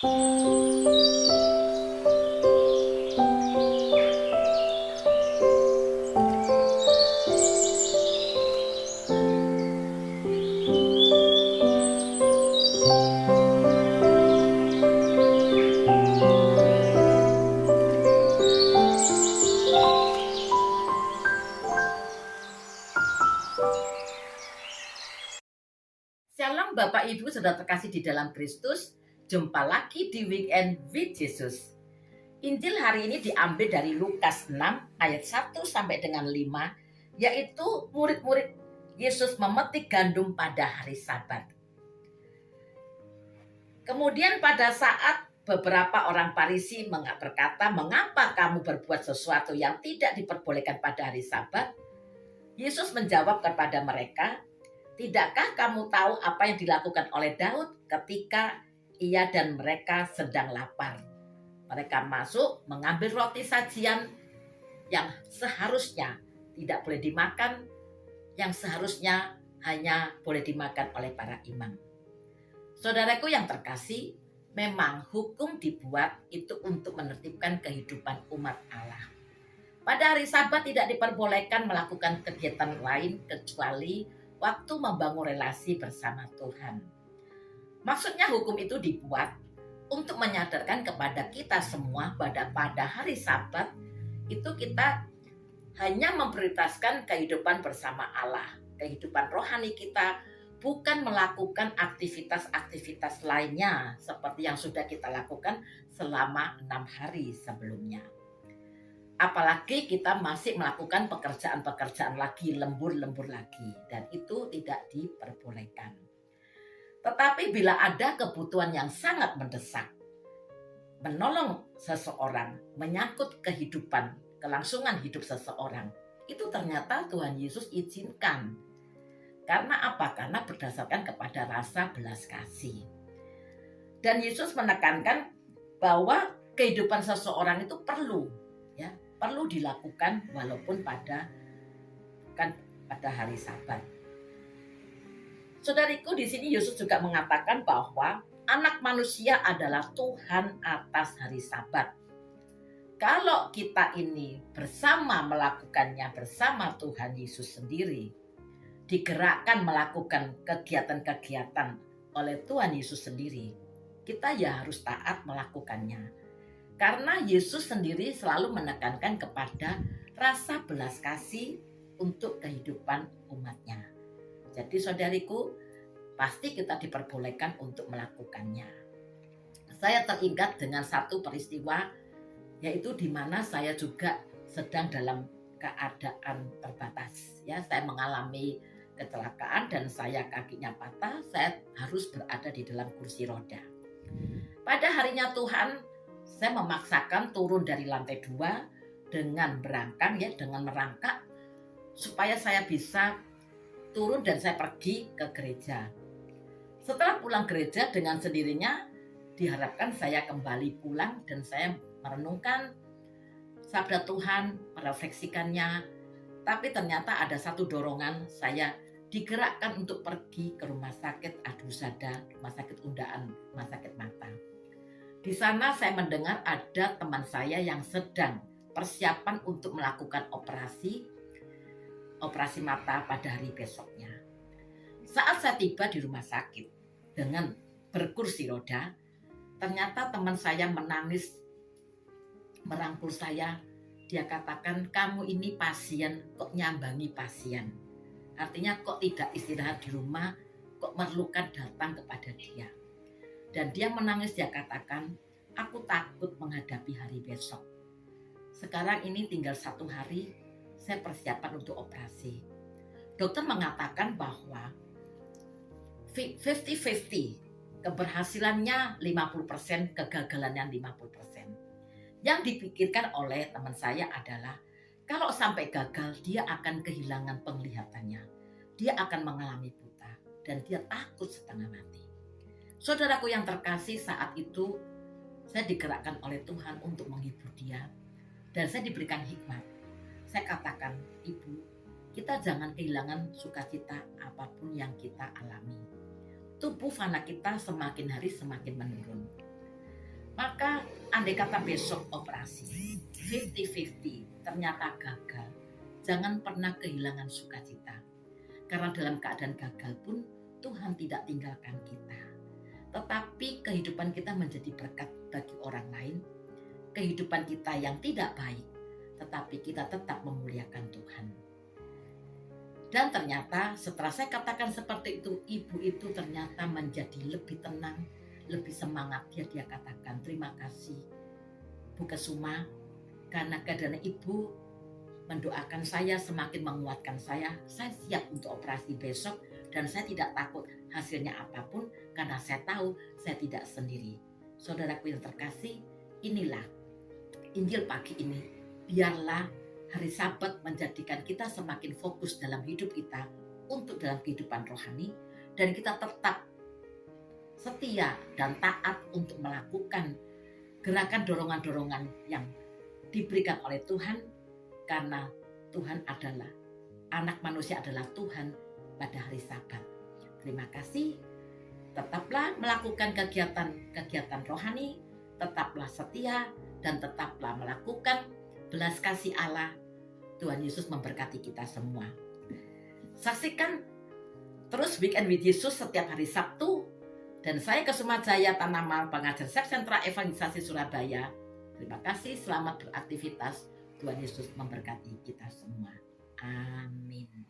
Shalom Bapak Ibu sudah terkasih di dalam Kristus. Jumpa lagi di Weekend with Jesus. Injil hari ini diambil dari Lukas 6 ayat 1 sampai dengan 5, yaitu murid-murid Yesus memetik gandum pada hari Sabat. Kemudian pada saat beberapa orang Farisi berkata, "Mengapa kamu berbuat sesuatu yang tidak diperbolehkan pada hari Sabat?" Yesus menjawab kepada mereka, "Tidakkah kamu tahu apa yang dilakukan oleh Daud ketika ia dan mereka sedang lapar? Mereka masuk mengambil roti sajian yang seharusnya tidak boleh dimakan, yang seharusnya hanya boleh dimakan oleh para imam." Saudaraku yang terkasih, memang hukum dibuat itu untuk menertibkan kehidupan umat Allah. Pada hari Sabat tidak diperbolehkan melakukan kegiatan lain kecuali waktu membangun relasi bersama Tuhan. Maksudnya hukum itu dibuat untuk menyadarkan kepada kita semua pada hari Sabat itu kita hanya memprioritaskan kehidupan bersama Allah, kehidupan rohani kita, bukan melakukan aktivitas-aktivitas lainnya seperti yang sudah kita lakukan selama 6 hari sebelumnya. Apalagi kita masih melakukan pekerjaan-pekerjaan lagi, lembur-lembur lagi, dan itu tidak diperbolehkan. Tetapi bila ada kebutuhan yang sangat mendesak, menolong seseorang, menyangkut kehidupan, kelangsungan hidup seseorang, itu ternyata Tuhan Yesus izinkan. Karena apa? Karena berdasarkan kepada rasa belas kasih. Dan Yesus menekankan bahwa kehidupan seseorang itu perlu dilakukan walaupun pada hari Sabat. Saudariku, di sini Yesus juga mengatakan bahwa Anak Manusia adalah Tuhan atas hari Sabat. Kalau kita ini bersama melakukannya bersama Tuhan Yesus sendiri, digerakkan melakukan kegiatan-kegiatan oleh Tuhan Yesus sendiri, kita ya harus taat melakukannya. Karena Yesus sendiri selalu menekankan kepada rasa belas kasih untuk kehidupan umatnya. Jadi saudariku, pasti kita diperbolehkan untuk melakukannya. Saya teringat dengan satu peristiwa, yaitu di mana saya juga sedang dalam keadaan terbatas. Ya, saya mengalami kecelakaan dan kakinya patah, saya harus berada di dalam kursi roda. Pada harinya Tuhan, saya memaksakan turun dari lantai 2 dengan merangkak supaya saya bisa turun dan saya pergi ke gereja. Setelah pulang gereja, dengan sendirinya diharapkan saya kembali pulang dan saya merenungkan sabda Tuhan, merefleksikannya. Tapi ternyata ada satu dorongan, saya digerakkan untuk pergi ke rumah sakit Adusada, rumah sakit Undaan, rumah sakit mata. Di sana saya mendengar ada teman saya yang sedang persiapan untuk melakukan operasi mata pada hari besoknya. Saat saya tiba di rumah sakit dengan berkursi roda, ternyata teman saya menangis, merangkul saya. Dia katakan, "Kamu ini pasien, kok nyambangi pasien? Artinya kok tidak istirahat di rumah, kok memerlukan datang kepada dia." Dan dia menangis, dia katakan, "Aku takut menghadapi hari besok. Sekarang ini tinggal 1 hari, saya persiapan untuk operasi." Dokter mengatakan bahwa 50-50, keberhasilannya 50%, kegagalannya 50%. Yang dipikirkan oleh teman saya adalah, kalau sampai gagal, dia akan kehilangan penglihatannya. Dia akan mengalami buta, dan dia takut setengah mati. Saudaraku yang terkasih, saat itu saya digerakkan oleh Tuhan untuk menghibur dia. Dan saya diberikan hikmat. Saya katakan, "Ibu, kita jangan kehilangan sukacita apapun yang kita alami. Tubuh fana kita semakin hari semakin menurun. Maka andai kata besok operasi 50-50 ternyata gagal, jangan pernah kehilangan sukacita. Karena dalam keadaan gagal pun Tuhan tidak tinggalkan kita. Tetapi kehidupan kita menjadi berkat bagi orang lain. Kehidupan kita yang tidak baik, tetapi kita tetap memuliakan Tuhan. Dan ternyata setelah saya katakan seperti itu, ibu itu ternyata menjadi lebih tenang, lebih semangat. Dia katakan, terima kasih Bu Kesuma, karena keadaan ibu mendoakan saya, semakin menguatkan saya siap untuk operasi besok, dan saya tidak takut hasilnya apapun, karena saya tahu saya tidak sendiri. Saudaraku yang terkasih, inilah Injil pagi ini. Biarlah hari Sabat menjadikan kita semakin fokus dalam hidup kita untuk dalam kehidupan rohani, dan kita tetap setia dan taat untuk melakukan gerakan dorongan-dorongan yang diberikan oleh Tuhan, karena Tuhan adalah, anak manusia adalah Tuhan pada hari Sabat. Terima kasih. Tetaplah melakukan kegiatan rohani, tetaplah setia, dan tetaplah melakukan belas kasih Allah. Tuhan Yesus memberkati kita semua. Saksikan terus Weekend with Yesus setiap hari Sabtu. Dan saya Kesuma Jaya Tanamal, pengajar Sek Sentra Evangelisasi Surabaya. Terima kasih, selamat beraktivitas. Tuhan Yesus memberkati kita semua. Amin.